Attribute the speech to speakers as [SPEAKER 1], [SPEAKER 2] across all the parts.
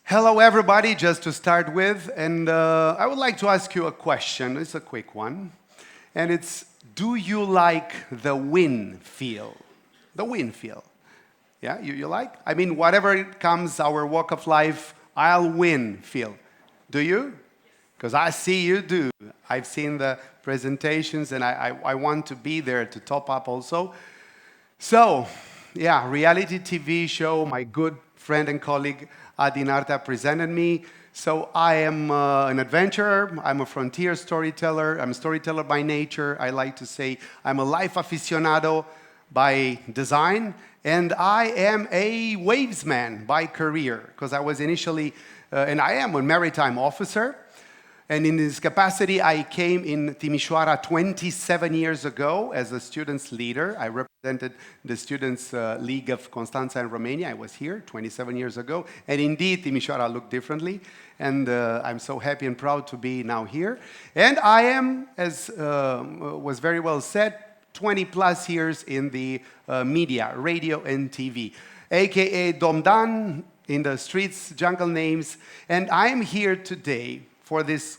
[SPEAKER 1] Hello, everybody, just to start with, and I would like to ask you a question. It's a quick one, and it's, do you like the win feel? The win feel. Yeah, you like? I mean, whatever it comes, our walk of life, I'll win feel. Do you? Because I see you do. I've seen the presentations, and I want to be there to top up also. So, yeah, reality TV show, my good friend and colleague Adinarta presented me. So I am an adventurer, I'm a frontier storyteller, I'm a storyteller by nature. I like to say I'm a life aficionado by design, and I am a wavesman by career, because I was initially, and I am a maritime officer. And in this capacity, I came in Timișoara 27 years ago as a students' leader. I represented the Students' League of Constanța in Romania. I was here 27 years ago. And indeed, Timișoara looked differently. And I'm so happy and proud to be now here. And I am, as was very well said, 20 plus years in the media, radio and TV, aka Domdan in the streets, jungle names. And I am here today for this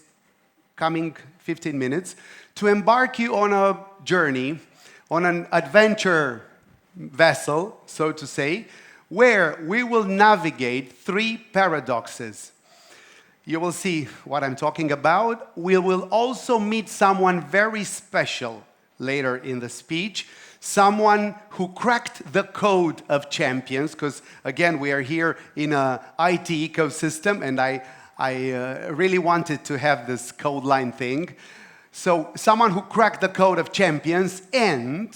[SPEAKER 1] coming 15 minutes to embark you on a journey, on an adventure vessel, so to say, where we will navigate three paradoxes. You will see what I'm talking about. We will also meet someone very special later in the speech, someone who cracked the code of champions, because again, we are here in an IT ecosystem, and I really wanted to have this code line thing. So someone who cracked the code of champions, and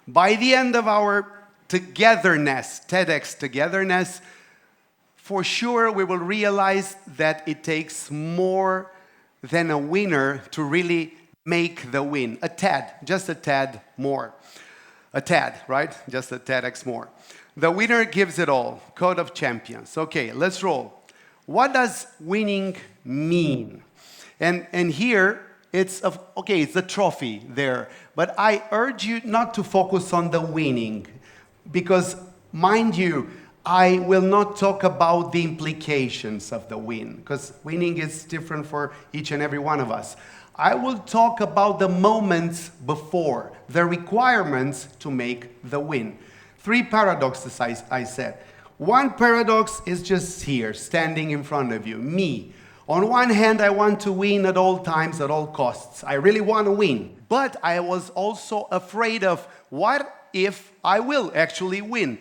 [SPEAKER 1] by the end of our togetherness, TEDx togetherness, for sure we will realize that it takes more than a winner to really make the win. A tad, just a tad more. A tad, right? Just a TEDx more. The winner gives it all. Code of champions. Okay, let's roll. What does winning mean? And here, it's the trophy there. But I urge you not to focus on the winning. Because, mind you, I will not talk about the implications of the win. Because winning is different for each and every one of us. I will talk about the moments before, the requirements to make the win. Three paradoxes, I said. One paradox is just here, standing in front of you, me. On one hand, I want to win at all times, at all costs. I really want to win. But I was also afraid of, what if I will actually win?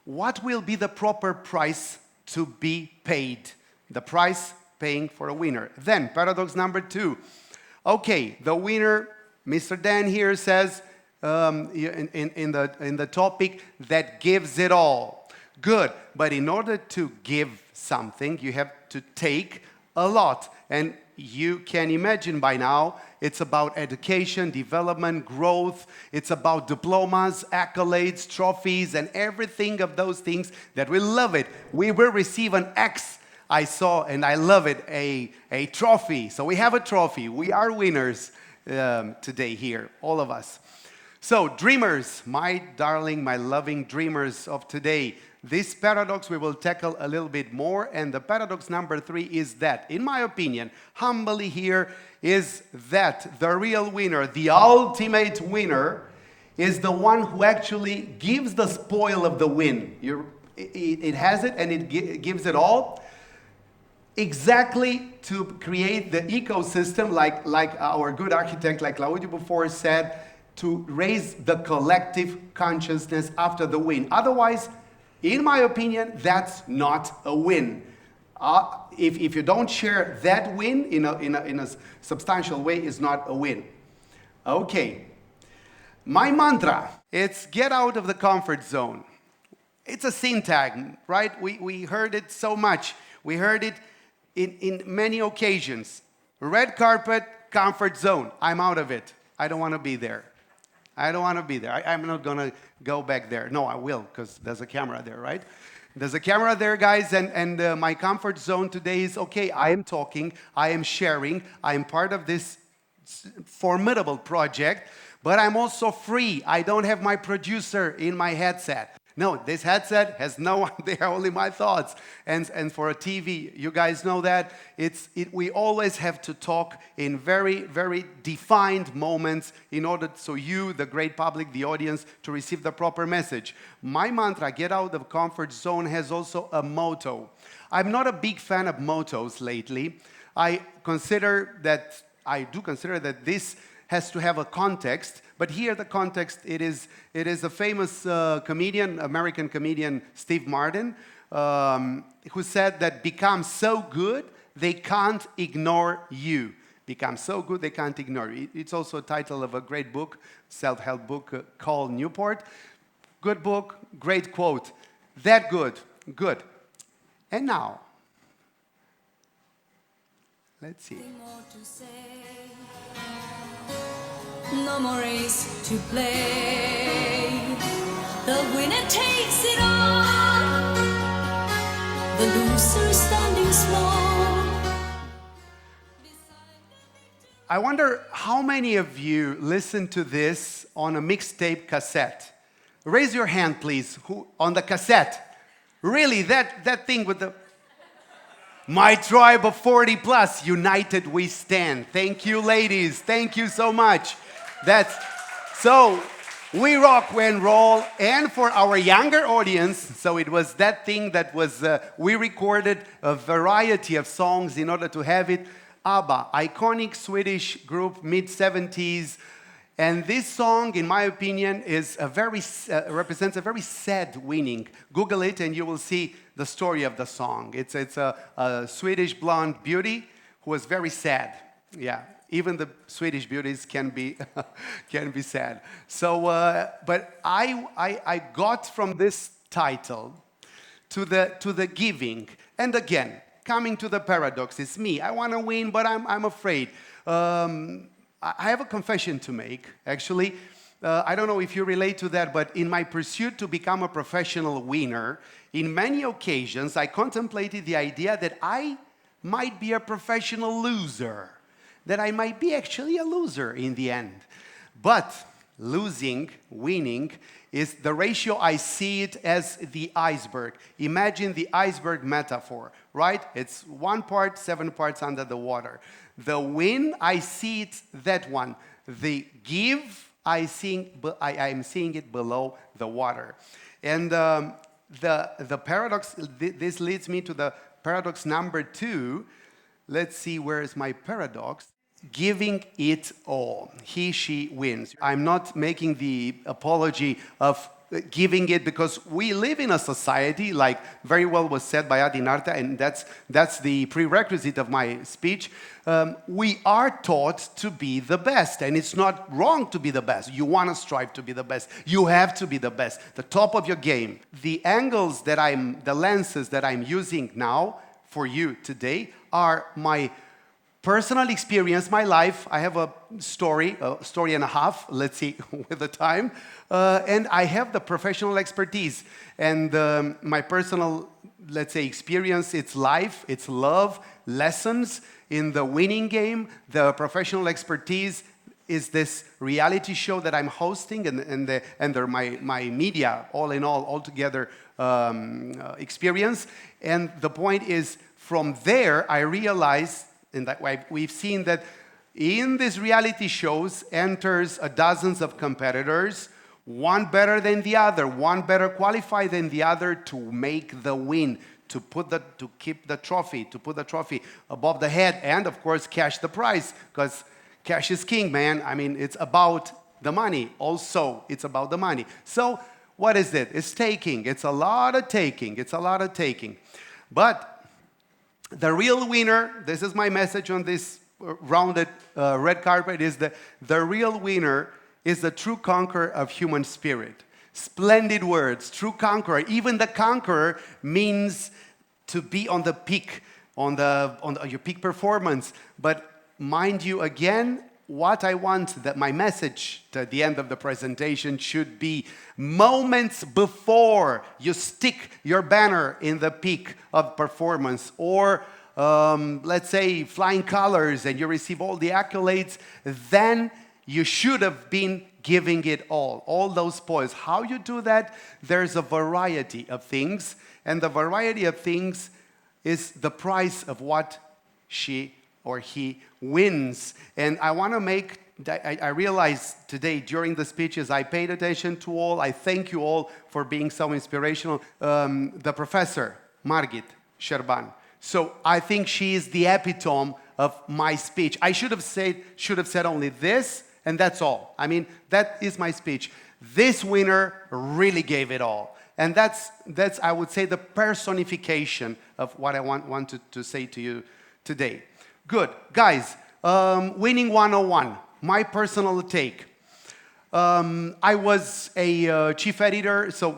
[SPEAKER 1] What will be the proper price to be paid? The price paying for a winner. Then, paradox number two. Okay, the winner, Mr. Dan here says in the topic, that gives it all. Good, but in order to give something, you have to take a lot. And you can imagine by now, it's about education, development, growth. It's about diplomas, accolades, trophies, and everything of those things that we love it. We will receive an X, I saw, and I love it, a trophy. So we have a trophy. We are winners today here, all of us. So dreamers, my darling, my loving dreamers of today, this paradox we will tackle a little bit more, and the paradox number three is that, in my opinion, humbly here, is that the real winner, the ultimate winner, is the one who actually gives the spoil of the win. It has it, and it gives it all, exactly to create the ecosystem, like our good architect, like Claudio before said, to raise the collective consciousness after the win. Otherwise, in my opinion, that's not a win. If you don't share that win in a substantial way, it's not a win. Okay. My mantra, it's get out of the comfort zone. It's a syntagm, right? We heard it so much. We heard it in many occasions. Red carpet, comfort zone. I'm out of it. I don't want to be there. I don't want to be there. I'm not going to go back there. No, I will, because there's a camera there, right? There's a camera there, guys, and my comfort zone today is, okay, I am talking, I am sharing, I am part of this formidable project, but I'm also free. I don't have my producer in my headset. No, this headset has no one there, only my thoughts. And for a TV, you guys know that we always have to talk in very, very defined moments in order so you, the great public, the audience, to receive the proper message. My mantra, get out of the comfort zone, has also a motto. I'm not a big fan of mottos lately. I do consider that this has to have a context, but here the context, it is a famous comedian, American comedian, Steve Martin, who said that become so good, they can't ignore you. Become so good, they can't ignore you. It's also a title of a great book, self-help book called Newport. Good book, great quote. That good, good. And now, let's see.
[SPEAKER 2] No more race to play. The winner takes it all. The loser standing small.
[SPEAKER 1] I wonder how many of you listen to this on a mixtape cassette. Raise your hand, please, who on the cassette. Really, that thing with the... My tribe of 40 plus, united we stand. Thank you, ladies. Thank you so much. So we rock and roll, and for our younger audience, so it was that thing that was, we recorded a variety of songs in order to have it. ABBA, iconic Swedish group, mid-70s, and this song, in my opinion, is represents a very sad winning. Google it and you will see the story of the song. It's a Swedish blonde beauty who was very sad. Yeah. Even the Swedish beauties can be sad. So, but I got from this title to the giving, and again, coming to the paradox. It's me. I want to win, but I'm afraid. I have a confession to make. Actually, I don't know if you relate to that, but in my pursuit to become a professional winner, in many occasions I contemplated the idea that I might be a professional loser. That I might be actually a loser in the end. But losing, winning, is the ratio. I see it as the iceberg. Imagine the iceberg metaphor, right? It's 1 part, 7 parts under the water. The win, I see it that one. The give, I'm seeing it below the water. And the paradox, this leads me to the paradox number 2. Let's see, where is my paradox? Giving it all. He, she wins. I'm not making the apology of giving it because we live in a society, like very well was said by Adinarta, and that's the prerequisite of my speech. We are taught to be the best, and it's not wrong to be the best. You want to strive to be the best. You have to be the best, the top of your game. The lenses that I'm using now for you today are my personal experience, my life. I have a story and a half, let's see, with the time. And I have the professional expertise. And my personal, let's say, experience, it's life, it's love, lessons in the winning game. The professional expertise is this reality show that I'm hosting and my media, all in all, altogether experience. And the point is, from there, I realized, and that we've seen that in these reality shows enters dozens of competitors, one better than the other, one better qualified than the other to make the win, to keep the trophy, to put the trophy above the head, and of course cash the prize, because cash is king, man. I mean, it's about the money. Also, it's about the money. So what is it? It's taking. It's a lot of taking. It's a lot of taking. But the real winner, this is my message on this rounded red carpet, is the real winner is the true conqueror of human spirit. Splendid words, true conqueror. Even the conqueror means to be on the peak, on your peak performance. But mind you, again, what I want, that my message at the end of the presentation should be moments before you stick your banner in the peak of performance, or let's say flying colors and you receive all the accolades, then you should have been giving it all those spoils. How you do that? There's a variety of things, and the variety of things is the price of what she or he wins. And I want to make, I realized today during the speeches, I paid attention to all. I thank you all for being so inspirational. The professor, Margit Sherban. So I think she is the epitome of my speech. I should have said only this, and that's all. I mean, that is my speech. This winner really gave it all. And that's I would say, the personification of what I wanted to say to you today. Good. Guys, winning 101, my personal take. I was a chief editor, so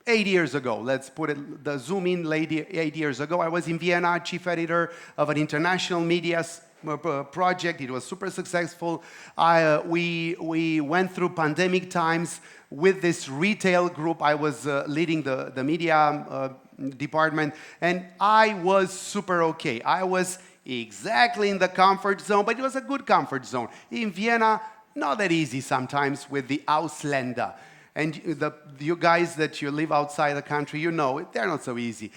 [SPEAKER 1] 8 years ago, let's put it, the zoom in 8 years ago, I was in Vienna, chief editor of an international media project. It was super successful. We went through pandemic times with this retail group. I was leading the media department, and I was super okay. I was exactly in the comfort zone, but it was a good comfort zone. In Vienna, not that easy sometimes with the Ausländer. And you guys that you live outside the country, you know, they're not so easy.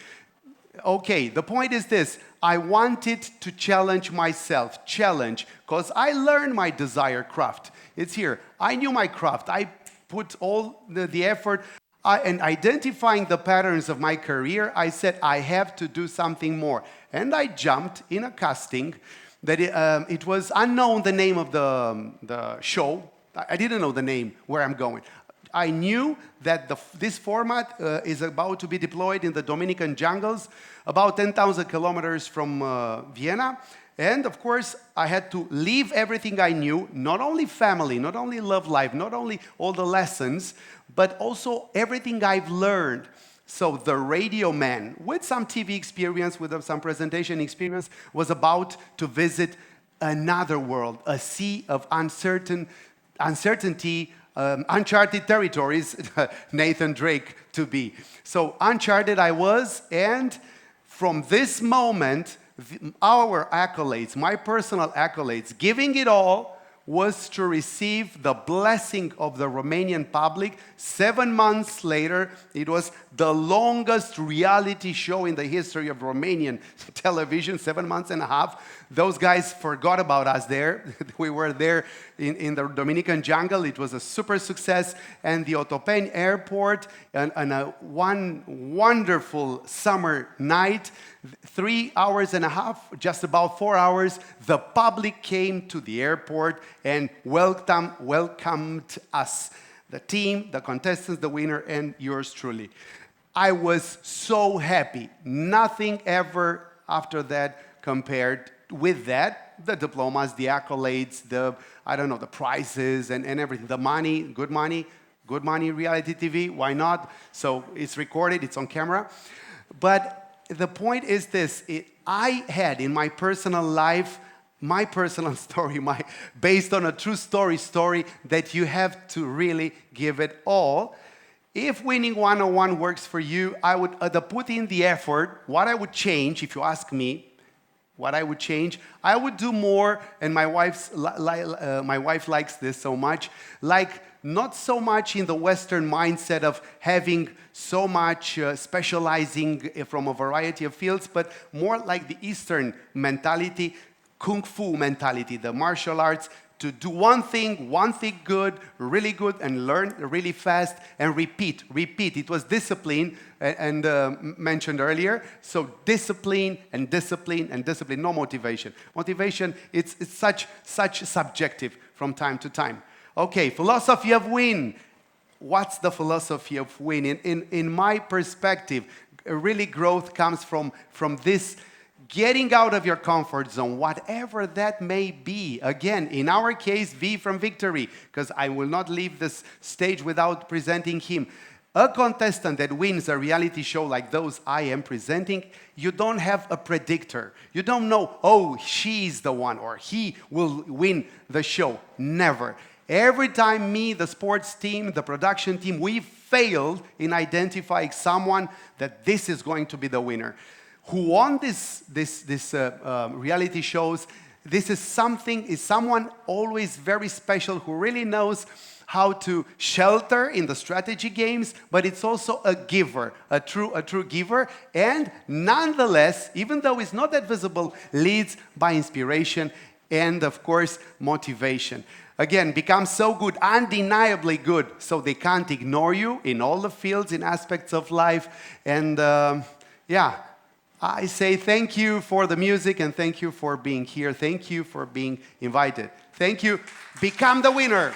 [SPEAKER 1] Okay, the point is this. I wanted to challenge myself, because I learned my desired craft. It's here. I knew my craft. I put all the effort. And identifying the patterns of my career, I said, I have to do something more. And I jumped in a casting that it was unknown, the name of the show. I didn't know the name, where I'm going. I knew that this format is about to be deployed in the Dominican jungles, about 10,000 kilometers from Vienna. And of course, I had to leave everything I knew, not only family, not only love life, not only all the lessons, but also everything I've learned. So the radio man, with some TV experience, with some presentation experience, was about to visit another world, a sea of uncertainty, uncharted territories, Nathan Drake to be. So uncharted I was, and from this moment, our accolades, my personal accolades, giving it all, was to receive the blessing of the Romanian public. 7 months later, it was the longest reality show in the history of Romanian television, 7 months and a half. Those guys forgot about us there. We were there in the Dominican jungle. It was a super success. And the Otopeni airport, and one wonderful summer night, 3 hours and a half, just about 4 hours, the public came to the airport and welcomed us. The team, the contestants, the winner, and yours truly. I was so happy. Nothing ever after that compared with that. The diplomas, the accolades, the prizes and everything. The money, good money, reality TV, why not? So it's recorded, it's on camera. But the point is this, I had in my personal life, my personal story, based on a true story that you have to really give it all. If winning 101 works for you, I would put in the effort. What I would change, if you ask me, what I would change, I would do more, and my wife likes this so much, like not so much in the Western mindset of having so much specializing from a variety of fields, but more like the Eastern mentality, Kung Fu mentality, the martial arts, to do one thing good, really good, and learn really fast, and repeat. It was discipline, and mentioned earlier. So discipline, no motivation. Motivation, it's such subjective from time to time. Okay, philosophy of win. What's the philosophy of win? In my perspective, really growth comes from this getting out of your comfort zone, whatever that may be. Again, in our case, V from victory, because I will not leave this stage without presenting him. A contestant that wins a reality show like those I am presenting, you don't have a predictor. You don't know, oh, she's the one or he will win the show. Never. Every time me, the sports team, the production team, we failed in identifying someone that this is going to be the winner. Who won this reality shows, this is someone always very special who really knows how to shelter in the strategy games, but it's also a giver, a true giver, and nonetheless, even though it's not that visible, leads by inspiration and, of course, motivation. Again, become so good, undeniably good, so they can't ignore you in all the fields, in aspects of life. And I say thank you for the music and thank you for being here. Thank you for being invited. Thank you. Become the winner.